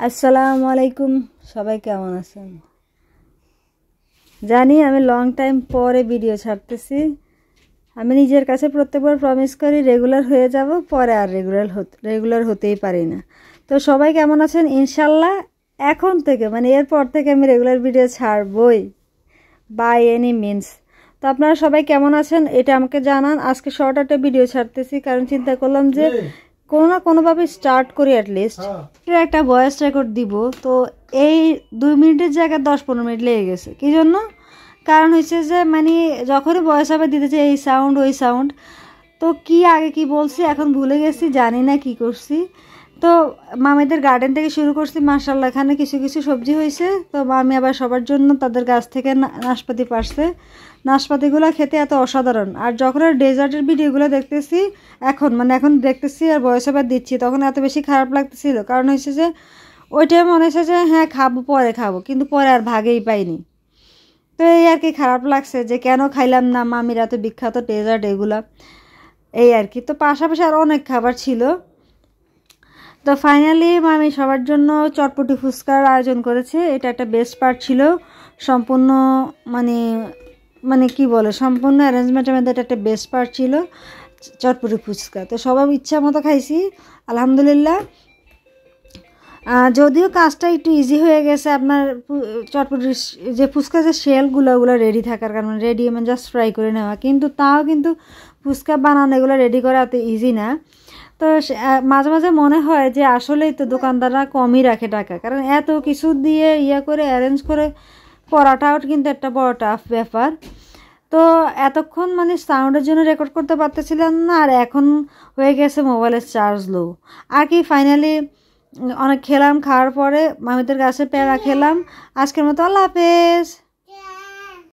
আসসালামু আলাইকুম, সবাই কেমন আছেন? জানি আমি লং টাইম পরে ভিডিও ছাড়তেছি। আমি নিজের কাছে প্রত্যেকবার প্রমিস করি রেগুলার হয়ে যাব, পরে আর রেগুলার হতেই পারি না। তো সবাই কেমন আছেন? ইনশাল্লাহ এখন থেকে এরপর থেকে আমি রেগুলার ভিডিও ছাড়বই, বাই এনি মিনস। তো আপনারা সবাই কেমন আছেন এটা আমাকে জানান। আজকে শর্ট একটা ভিডিও ছাড়তেছি, কারণ চিন্তা করলাম যে কোনো না কোনোভাবে স্টার্ট করি, অ্যাটলিস্ট একটা ভয়েস রেকর্ড দিব। তো এই 2 মিনিটের জায়গায় 10-15 মিনিট লেগে গেছে। কী জন্য? কারণ হচ্ছে যে যখনই ভয়েস ওভার দিতে চাই এই সাউন্ড ওই সাউন্ড, তো কি আগে কি বলছি এখন ভুলে গেছি, জানি না কি করছি। তো মামিদের গার্ডেন থেকে শুরু করছি, মাশাআল্লাহ এখানে কিছু কিছু সবজি হয়েছে। তো মামি আবার সবার জন্য তাদের গাছ থেকে নাশপাতি পারছে। নাশপাতিগুলো খেতে এত অসাধারণ। আর যখন ডেজার্টের ভিডিওগুলো দেখতেছি এখন দেখতেছি আর ভয়েস ওভার দিচ্ছি, তখন এত বেশি খারাপ লাগতেছিল। কারণ হচ্ছে যে ওই টাইমে মনে হচ্ছে যে হ্যাঁ খাবো, পরে খাবো, কিন্তু পরে আর ভাগেই পাইনি। তো এই আর কি খারাপ লাগছে যে কেন খাইলাম না মামির এত বিখ্যাত ডেজার্ট এগুলা, এই আর কি। তো পাশাপাশি আরও অনেক খাবার ছিল। তো ফাইনালি মামি সবার জন্য চটপটি ফুচকার আয়োজন করেছে। এটা একটা বেস্ট পার্ট ছিল, সম্পূর্ণ কি বলে সম্পূর্ণ অ্যারেঞ্জমেন্টের মধ্যে এটা একটা বেস্ট পার্ট ছিল, চটপটি ফুচকা। তো সবাই ইচ্ছা মতো খাইছি, আলহামদুলিল্লাহ। যদিও কাজটা একটু ইজি হয়ে গেছে, আপনার চটপটির যে ফুচকা যে শেলগুলো ওগুলো রেডি থাকার কারণে, রেডি জাস্ট ফ্রাই করে নেওয়া, কিন্তু তাও কিন্তু ফুচকা বানানো এগুলো রেডি করা এত ইজি না। তো মাঝে মাঝে মনে হয় যে আসলেই তো দোকানদাররা কমই রাখে টাকা, কারণ এত কিছু দিয়ে করে অ্যারেঞ্জ করে করাটাও কিন্তু একটা বড় টাফ ব্যাপার। তো এতক্ষণ সাউন্ডের জন্য রেকর্ড করতে পারতেছিলাম না, আর এখন হয়ে গেছে মোবাইলের চার্জ লো। আর কি ফাইনালি অনেক খেলাম, খাওয়ার পরে মামিদের গাছে পেয়ারা খেলাম। আজকের মতো আল্লাহ হাফেজ।